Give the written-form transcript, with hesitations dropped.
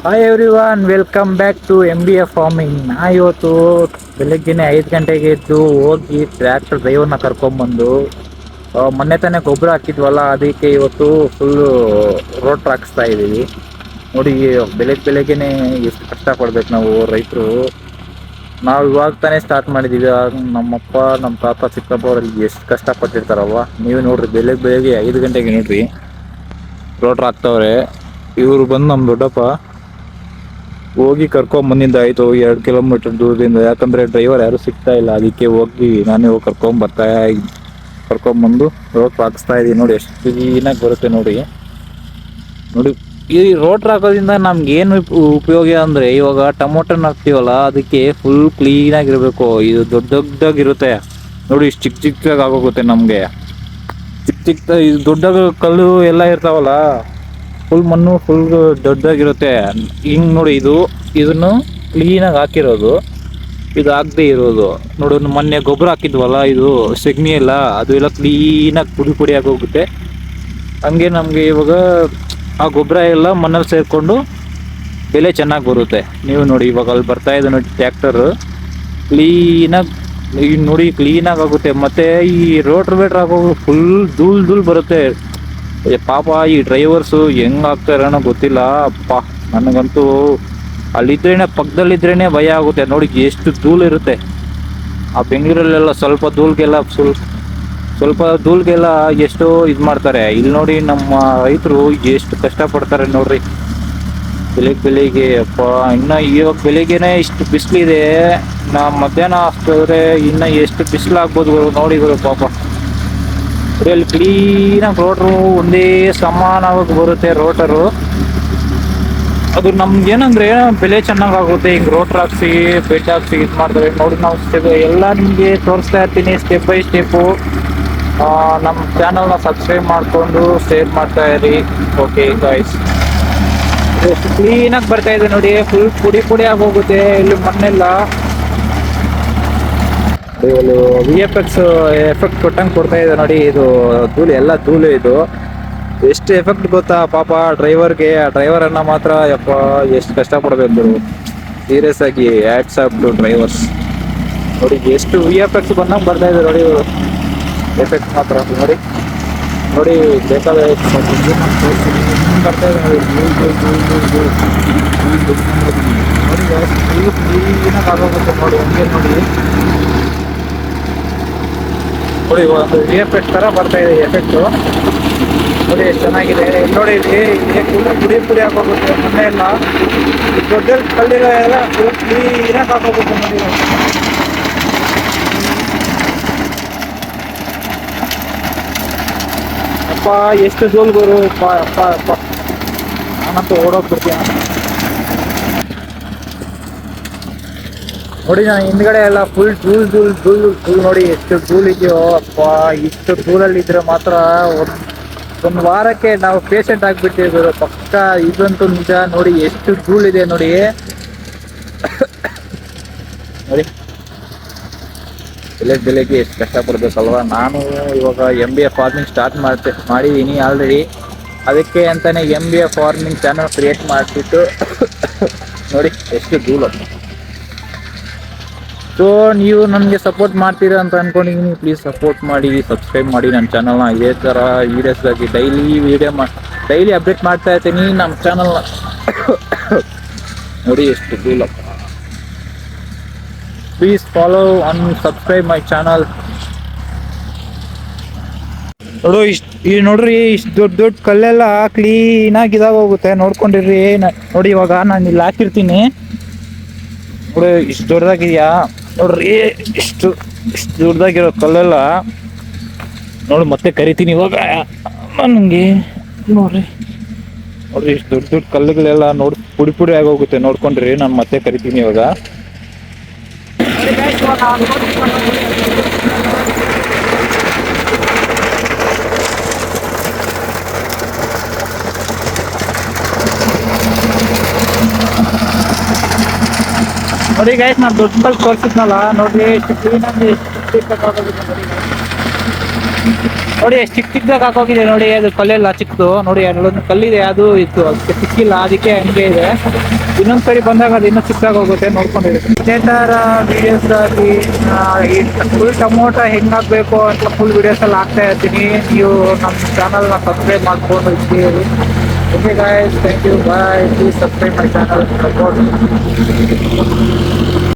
Hi everyone, welcome back to MBA farming. ಇವತ್ತು ಬೆಳಗ್ಗೆನೆ 5 ಗಂಟೆಗೆ ಎದ್ದು ಹೋಗಿ ಟ್ರ್ಯಾಕ್ಟರ್ ಡ್ರೈವರ್ನ ಕರ್ಕೊಂಡ್ಬಂದು ಮೊನ್ನೆ ತಾನೇ ಗೊಬ್ಬರ ಹಾಕಿದ್ವಲ್ಲ, ಅದಕ್ಕೆ ಇವತ್ತು ಫುಲ್ಲು ರೋಡ್ ಹಾಕಿಸ್ತಾ ಇದ್ದೀವಿ. ನೋಡಿ, ಬೆಳಗ್ಗೆನೆ ಎಷ್ಟು ಕಷ್ಟಪಡ್ಬೇಕು ನಾವು ರೈತರು. ನಾವು ಇವಾಗ ತಾನೇ ಸ್ಟಾರ್ಟ್ ಮಾಡಿದ್ದೀವಿ. ನಮ್ಮಪ್ಪ, ನಮ್ಮ ತಾತ, ಚಿಕ್ಕಪ್ಪ ಅವ್ರಿಗೆ ಎಷ್ಟು ಕಷ್ಟಪಟ್ಟಿರ್ತಾರಲ್ವ. ನೀವು ನೋಡ್ರಿ, ಬೆಳಗ್ಗೆ 5 ಗಂಟೆಗೆ ನೋಡ್ರಿ ರೋಟ್ರ್ ಹಾಕ್ತವ್ರೆ. ಇವರು ಬಂದು ನಮ್ಮ ದೊಡ್ಡಪ್ಪ ಹೋಗಿ ಕರ್ಕೊಂಡ್ ಆಯ್ತು 2 ಕಿಲೋಮೀಟರ್ ದೂರದಿಂದ. ಯಾಕಂದ್ರೆ ಡ್ರೈವರ್ ಯಾರು ಸಿಗ್ತಾ ಇಲ್ಲ, ಅದಕ್ಕೆ ಹೋಗಿ ನಾನೇ ಹೋಗಿ ಕರ್ಕೊಂಡ್ಬಂದು ರೋಟ್ರ್ ಹಾಕಿಸ್ತಾ ಇದೀನಿ. ನೋಡಿ ಎಷ್ಟು ಕ್ಲೀನಾಗಿ ಬರುತ್ತೆ ನೋಡಿ. ಈ ರೋಟ್ರ್ ಹಾಕೋದ್ರಿಂದ ನಮ್ಗೆ ಏನು ಉಪಯೋಗ ಅಂದ್ರೆ, ಇವಾಗ ಟೊಮೊಟೊನ ಹಾಕ್ತೀವಲ್ಲ, ಅದಕ್ಕೆ ಫುಲ್ ಕ್ಲೀನ್ ಆಗಿರ್ಬೇಕು. ಇದು ದೊಡ್ಡದಾಗಿರುತ್ತೆ ನೋಡಿ, ಇಷ್ಟು ಚಿಕ್ಕದಾಗಿ ಆಗೋಗುತ್ತೆ ನಮ್ಗೆ. ಇದು ದೊಡ್ಡ ಕಲ್ಲು ಎಲ್ಲ ಇರ್ತಾವಲ್ಲ, ಫುಲ್ ಮಣ್ಣು ಫುಲ್ ದೊಡ್ಡದಾಗಿರುತ್ತೆ. ಹಿಂಗ್ ನೋಡಿ, ಇದನ್ನು ಕ್ಲೀನಾಗಿ ಹಾಕಿರೋದು, ಇದು ಹಾಕದೇ ಇರೋದು ನೋಡಿ. ಮೊನ್ನೆ ಗೊಬ್ಬರ ಹಾಕಿದ್ವಲ್ಲ, ಇದು ಸೆಗಣಿ ಎಲ್ಲ, ಅದು ಎಲ್ಲ ಕ್ಲೀನಾಗಿ ಪುಡಿ ಆಗೋಗುತ್ತೆ. ಹಂಗೆ ನಮಗೆ ಇವಾಗ ಆ ಗೊಬ್ಬರ ಎಲ್ಲ ಮಣ್ಣಲ್ಲಿ ಸೇರಿಕೊಂಡು ಬೆಲೆ ಚೆನ್ನಾಗಿ ಬರುತ್ತೆ. ನೀವು ನೋಡಿ, ಇವಾಗ ಅಲ್ಲಿ ಬರ್ತಾ ಇದೆ ನೋಡಿ ಟ್ರ್ಯಾಕ್ಟರ್, ಕ್ಲೀನಾಗಿ ಆಗುತ್ತೆ. ಮತ್ತು ಈ ರೋಟ್ರ್ ಹಾಕೋ ಫುಲ್ ಧೂಳು ಬರುತ್ತೆ. ಪಾಪ ಈ ಡ್ರೈವರ್ಸು ಹೆಂಗೆ ಆಗ್ತಾರೇನೋ ಗೊತ್ತಿಲ್ಲ. ಅಪ್ಪ, ನನಗಂತೂ ಪಕ್ಕದಲ್ಲಿದ್ರೇ ಭಯ ಆಗುತ್ತೆ. ನೋಡಿ ಎಷ್ಟು ಧೂಳು ಇರುತ್ತೆ. ಆ ಬೆಂಗಳೂರಲ್ಲೆಲ್ಲ ಸ್ವಲ್ಪ ಧೂಳಿಗೆಲ್ಲ ಎಷ್ಟೋ ಇದು ಮಾಡ್ತಾರೆ. ಇಲ್ಲಿ ನೋಡಿ, ನಮ್ಮ ರೈತರು ಎಷ್ಟು ಕಷ್ಟಪಡ್ತಾರೆ ನೋಡ್ರಿ ಬೆಳಿಗ್ಗೆ. ಅಪ್ಪ, ಇನ್ನು ಇವಾಗ ಬೆಳಿಗ್ಗೆನೆ ಇಷ್ಟು ಬಿಸಿಲಿದೆ, ಮಧ್ಯಾಹ್ನ ಅಷ್ಟಾದ್ರೆ ಇನ್ನು ಎಷ್ಟು ಬಿಸಿಲಾಗ್ಬೋದು ನೋಡಿ ಪಾಪ. ಅಲ್ಲಿ ಕ್ಲೀನಾಗಿ ರೋಟ್ರು ಒಂದೇ ಸಮಾನವಾಗಿ ಬರುತ್ತೆ ರೋಟರು. ಅದು ನಮ್ಗೇನಂದ್ರೆ ಬೆಲೆ ಚೆನ್ನಾಗಾಗುತ್ತೆ. ಹಿಂಗೆ ರೋಟ್ರ್ ಹಾಕ್ಸಿ ಬೆಡ್ ಹಾಕ್ಸಿ ಇದು ಮಾಡ್ತಾರೆ ನೋಡಿ. ನಾವು ಎಲ್ಲ ನಿಮಗೆ ತೋರಿಸ್ತಾ ಇರ್ತೀನಿ ಸ್ಟೆಪ್ ಬೈ ಸ್ಟೆಪ್ಪು. ನಮ್ಮ ಚಾನಲ್ನ ಸಬ್ಸ್ಕ್ರೈಬ್ ಮಾಡಿಕೊಂಡು ಶೇರ್ ಮಾಡ್ತಾ ಇರಿ. ಓಕೆ ಗಾಯ್ಸ್, ಎಷ್ಟು ಕ್ಲೀನಾಗಿ ಬರ್ತಾ ಇದೆ ನೋಡಿ, ಫುಲ್ ಪುಡಿ ಆಗೋಗುತ್ತೆ ಇಲ್ಲಿ ಮಣ್ಣೆಲ್ಲ. VFX ಎಫೆಕ್ಟ್ ಕೊಟ್ಟಂಗೆ ಕೊಡ್ತಾ ಇದೆ ನೋಡಿ. ಇದು ಧೂಳು ಇದು ಎಷ್ಟು ಎಫೆಕ್ಟ್ ಗೊತ್ತಾ ಪಾಪ ಡ್ರೈವರ್ಗೆ. ಆ ಡ್ರೈವರನ್ನು ಮಾತ್ರ ಯಪ್ಪ ಎಷ್ಟು ಕಷ್ಟಪಡಬೇಕು. ಸೀರಿಯಸ್ ಆಗಿ ಹ್ಯಾಟ್ಸ್ ಆಫ್ ಟು ಡ್ರೈವರ್ಸ್. ನೋಡಿ ಎಷ್ಟು VFX ಬಂದಂಗೆ ಬರ್ತಾ ಇದೆ ನೋಡಿ. ಎಫೆಕ್ಟ್ ಮಾತ್ರ ನೋಡಿ ಬೇಕಾದ ಬರ್ತಾ ಇದೆ ನೋಡಿ. ನೋಡಿ ಕ್ಲೀನಾಗಿ ಆಗೋಗುತ್ತೆ ನೋಡಿ. ಹಂಗೆ ನೋಡಿ ಒಂದು VFX ಥರ ಬರ್ತಾ ಇದೆ ಎಫೆಕ್ಟು. ನೋಡಿ ಎಷ್ಟು ಚೆನ್ನಾಗಿದೆ ನೋಡಿ. ಇಲ್ಲಿ ಪುಡಿ ಹಾಕೋಗುತ್ತೆ ಮಣ್ಣೆ ಎಲ್ಲ, ದೊಡ್ಡ ಕಲ್ಲಿರೋ ಎಲ್ಲ ಕ್ಲೀನಾಗಿ ಹಾಕೋಗುತ್ತೆ ನೋಡಿ. ಅಪ್ಪ ಎಷ್ಟು ಧೂಳು ಬರು ಅಪ್ಪ, ನಾನಂತೂ ಓಡೋಗ್ಬಿಡ್ತೀನಿ ನೋಡಿ. ನಾನು ಹಿಂದ್ಗಡೆ ಎಲ್ಲ ಫುಲ್ ಧೂಳು ನೋಡಿ. ಎಷ್ಟು ಧೂಳು ಇದೆಯೋ ಅಪ್ಪ. ಇಷ್ಟು ಧೂಳಲ್ಲಿದ್ರೆ ಮಾತ್ರ ಒಂದು ವಾರಕ್ಕೆ ನಾವು ಪೇಷಂಟ್ ಆಗಿಬಿಟ್ಟಿದ್ರು ಪಕ್ಕ. ಇದಂತೂ ನಿಜ ನೋಡಿ. ಎಷ್ಟು ಧೂಳಿದೆ ನೋಡಿ. ಬೆಳಗ್ಗೆ ಎಷ್ಟು ಕಷ್ಟಪಡ್ಬೇಕಲ್ವ. ನಾನು ಇವಾಗ MBA ಫಾರ್ಮಿಂಗ್ ಸ್ಟಾರ್ಟ್ ಮಾಡಿದ್ದೀನಿ ಆಲ್ರೆಡಿ. ಅದಕ್ಕೆ ಅಂತಾನೆ MBA ಫಾರ್ಮಿಂಗ್ ಚಾನಲ್ ಕ್ರಿಯೇಟ್ ಮಾಡಿಬಿಟ್ಟು ನೋಡಿ ಎಷ್ಟು ಧೂಳು. ಸೊ ನೀವು ನನಗೆ ಸಪೋರ್ಟ್ ಮಾಡ್ತೀರಾ ಅಂತ ಅಂದ್ಕೊಂಡಿದ್ದೀನಿ. ಪ್ಲೀಸ್ ಸಪೋರ್ಟ್ ಮಾಡಿ, ಸಬ್ಸ್ಕ್ರೈಬ್ ಮಾಡಿ ನನ್ನ ಚಾನಲ್ನ. ಇದೇ ಥರ ವೀಡಿಯೋಸ್ಗಾಗಿ ಡೈಲಿ ಅಪ್ಡೇಟ್ ಮಾಡ್ತಾ ಇರ್ತೀನಿ ನಮ್ಮ ಚಾನಲ್ನ. ನೋಡಿ ಎಷ್ಟು ಧೂಳಪ್ಪ. Please follow and subscribe my channel. ನೋಡ್ರಿ ಇಷ್ಟು ದೊಡ್ಡ ಕಲ್ಲೆಲ್ಲ ಕ್ಲೀನಾಗಿ ಇದಾಗೋಗುತ್ತೆ. ನೋಡ್ಕೊಂಡಿರ್ರಿ ನೋಡಿ. ಇವಾಗ ನಾನು ಇಲ್ಲಿ ಹಾಕಿರ್ತೀನಿ ನೋಡಿ. ಇಷ್ಟು ದೊಡ್ಡದಾಗಿದೆಯಾ ನೋಡ್ರಿ. ಇಷ್ಟು ದೊಡ್ಡದಾಗಿರೋ ಕಲ್ಲೆಲ್ಲ ನೋಡಿ. ಮತ್ತೆ ಕರಿತೀನಿ ಇವಾಗ ನನಗೆ. ನೋಡ್ರಿ ಇಷ್ಟು ದೊಡ್ಡ ಕಲ್ಲುಗಳೆಲ್ಲ ನೋಡಿ ಪುಡಿ ಆಗೋಗುತ್ತೆ. ನೋಡ್ಕೊಂಡ್ರಿ, ನಾನು ಮತ್ತೆ ಕರಿತೀನಿ ಇವಾಗ. ನೋಡಿ ಗೈಸ್, ನಾನು ದೊಡ್ಡ ಕಲ್ಲು ತೋರಿಸಿದ್ನಲ್ಲ ನೋಡ್ರಿ. ಎಷ್ಟು ಕ್ಲೀನಾಗಿ ಎಷ್ಟು ನೋಡಿ ಎಷ್ಟು ಚಿಕ್ಕ ಚಿಕ್ಕದಾಗ ಹಾಕೋಗಿದೆ ನೋಡಿ, ಅದು ಕಲ್ಲೆಲ್ಲ ಚಿಕ್ಕದು ನೋಡಿ, ಅಲ್ಲೊಂದು ಕಲ್ಲಿದೆ ಅದು ಇತ್ತು, ಅದಕ್ಕೆ ಸಿಕ್ಕಿಲ್ಲ, ಅದಕ್ಕೆ ಹಂಗೆ ಇದೆ. ಇನ್ನೊಂದ್ ಸರಿ ಬಂದಾಗ ಅದು ಇನ್ನೂ ಚಿಕ್ಕದಾಗ ಹೋಗುತ್ತೆ, ನೋಡ್ಕೊಂಡಿರುತ್ತೆ. ಇದೇ ತರ ವಿಡಿಯೋಸ್ ಆಗಿ ಈ ಫುಲ್ ಟೊಮೊಟೊ ಹೆಂಗಾಗಬೇಕು ಅಂತ ಫುಲ್ ವಿಡಿಯೋಸ್ ಅಲ್ಲಿ ಹಾಕ್ತಾ ಇರ್ತೀನಿ. ನೀವು ನಮ್ಮ ಚಾನಲ್ನ ಸಬ್ಸ್ಕ್ರೈಬ್ ಮಾಡ್ಕೊಂಡು ಇದ್ದೀರಿ. Okay guys, thank you, bye. Please subscribe my channel, support.